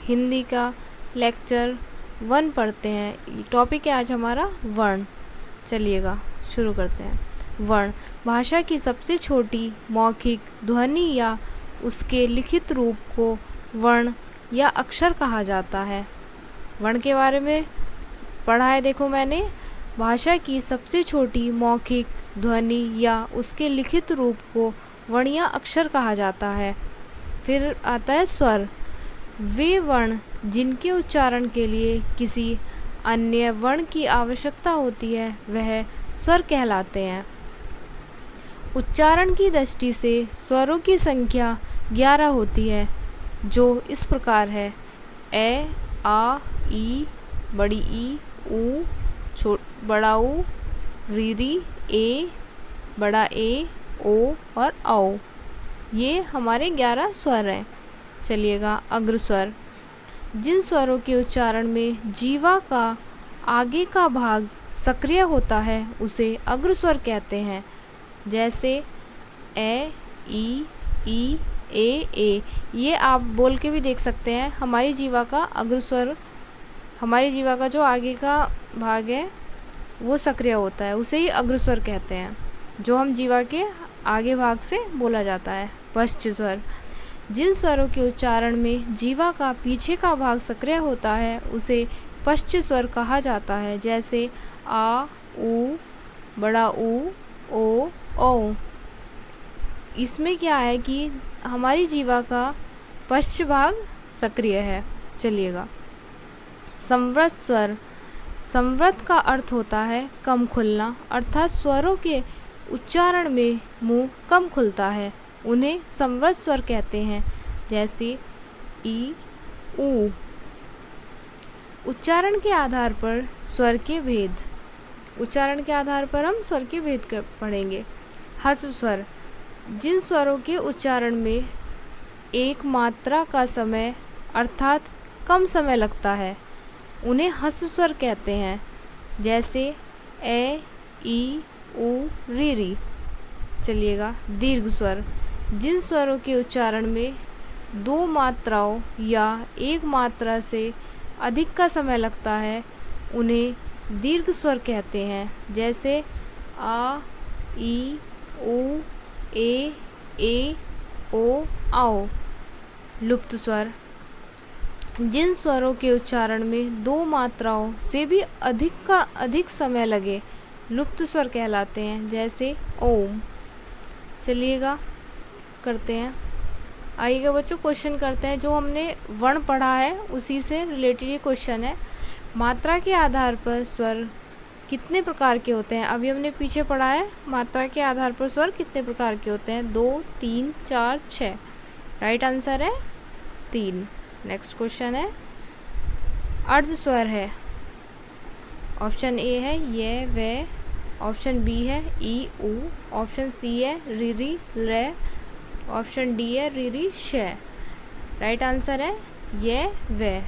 हिंदी का लेक्चर 1 पढ़ते हैं। टॉपिक है आज हमारा वर्ण। चलिएगा शुरू करते हैं। वर्ण भाषा की सबसे छोटी मौखिक ध्वनि या उसके लिखित रूप को वर्ण या अक्षर कहा जाता है। वर्ण के बारे में पढ़ा है, देखो मैंने। भाषा की सबसे छोटी मौखिक ध्वनि या उसके लिखित रूप को वर्ण या अक्षर कहा जाता है। फिर आता है स्वर। वे वर्ण जिनके उच्चारण के लिए किसी अन्य वर्ण की आवश्यकता होती है वह स्वर कहलाते हैं। उच्चारण की दृष्टि से स्वरों की संख्या 11 होती है, जो इस प्रकार है: ए, आ, ई, बड़ी ई, ऊ, बड़ा ऊ, री, ए, बड़ा ए, ओ और औ। ये हमारे 11 स्वर हैं। चलिएगा अग्र स्वर। जिन स्वरों के उच्चारण में जीवा का आगे का भाग सक्रिय होता है उसे अग्र स्वर कहते हैं। जैसे ए, ई, ए। ये आप बोल के भी देख सकते हैं। हमारी जीवा का अग्र स्वर, हमारी जीवा का जो आगे का भाग है वो सक्रिय होता है, उसे ही अग्र स्वर कहते हैं, जो हम जीवा के आगे भाग से बोला जाता है। पश्च स्वर। जिन स्वरों के उच्चारण में जीवा का पीछे का भाग सक्रिय होता है उसे पश्च स्वर कहा जाता है। जैसे आ, ऊ, बड़ा ऊ, ओ, औ। इसमें क्या है कि हमारी जीवा का पश्च भाग सक्रिय है। चलिएगा संवृत स्वर। संवृत का अर्थ होता है कम खुलना, अर्थात स्वरों के उच्चारण में मुंह कम खुलता है, उन्हें संवृत स्वर कहते हैं। जैसे ई, ऊ। उच्चारण के आधार पर स्वर के भेद। उच्चारण के आधार पर हम स्वर के भेद पढ़ेंगे। ह्रस्व स्वर। जिन स्वरों के उच्चारण में एक मात्रा का समय अर्थात कम समय लगता है उन्हें ह्रस्व स्वर कहते हैं। जैसे ए, ई, ऊ, री। चलिएगा दीर्घ स्वर। जिन स्वरों के उच्चारण में 2 मात्राओं या एक मात्रा से अधिक का समय लगता है उन्हें दीर्घ स्वर कहते हैं। जैसे आ, ई, ऊ, ए, ओ, आओ। लुप्त स्वर। जिन स्वरों के उच्चारण में 2 मात्राओं से भी अधिक समय लगे लुप्त स्वर कहलाते हैं। जैसे ओम। चलिएगा करते हैं। आइएगा बच्चों क्वेश्चन करते हैं। जो हमने वर्ण पढ़ा है उसी से रिलेटेड ये क्वेश्चन है। मात्रा के आधार पर स्वर कितने प्रकार के होते हैं? अभी हमने पीछे पढ़ा है मात्रा के आधार पर स्वर कितने प्रकार के होते हैं। 2, 3, 4, 6। राइट आंसर है 3। नेक्स्ट क्वेश्चन है अर्ध स्वर है। ऑप्शन ए है ये, वे। ऑप्शन बी है ई, ऊ। ऑप्शन सी है री, रे। ऑप्शन डी है री, शे। राइट आंसर है ये, वे।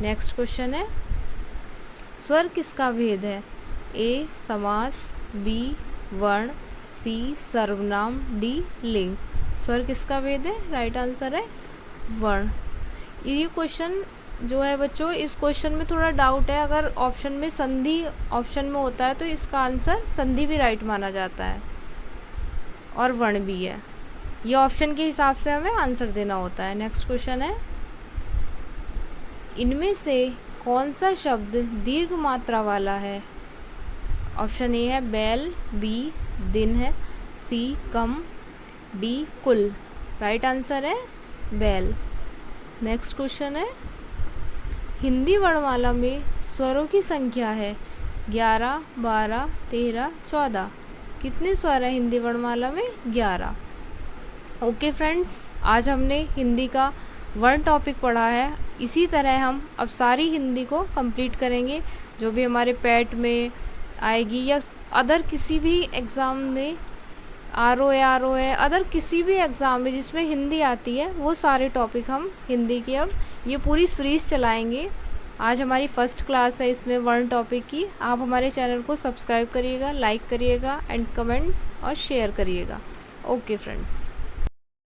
नेक्स्ट क्वेश्चन है स्वर किसका भेद है? ए समास, बी वर्ण, सी सर्वनाम, डी लिंग। स्वर किसका भेद है? राइट आंसर है वर्ण। ये क्वेश्चन जो है बच्चों, इस क्वेश्चन में थोड़ा डाउट है। अगर ऑप्शन में संधि ऑप्शन में होता है तो इसका आंसर संधि भी राइट माना जाता है और वर्ण भी है। ये ऑप्शन के हिसाब से हमें आंसर देना होता है। नेक्स्ट क्वेश्चन है इनमें से कौन सा शब्द दीर्घ मात्रा वाला है? ऑप्शन ए है बैल, बी दिन है, सी कम, डी कुल। राइट आंसर है बैल। नेक्स्ट क्वेश्चन है हिंदी वर्णमाला में स्वरों की संख्या है 11, 12, 13, 14। कितने स्वर हैं हिंदी वर्णमाला में? 11। ओके फ्रेंड्स, आज हमने हिंदी का वर्ण टॉपिक पढ़ा है। इसी तरह हम अब सारी हिंदी को कंप्लीट करेंगे। जो भी हमारे पैट में आएगी या अदर किसी भी एग्ज़ाम में, आर ओ है, अदर किसी भी एग्ज़ाम में जिसमें हिंदी आती है, वो सारे टॉपिक हम हिंदी की अब ये पूरी सीरीज़ चलाएंगे। आज हमारी फर्स्ट क्लास है इसमें वर्ण टॉपिक की। आप हमारे चैनल को सब्सक्राइब करिएगा, लाइक करिएगा एंड कमेंट और शेयर करिएगा। Okay friends.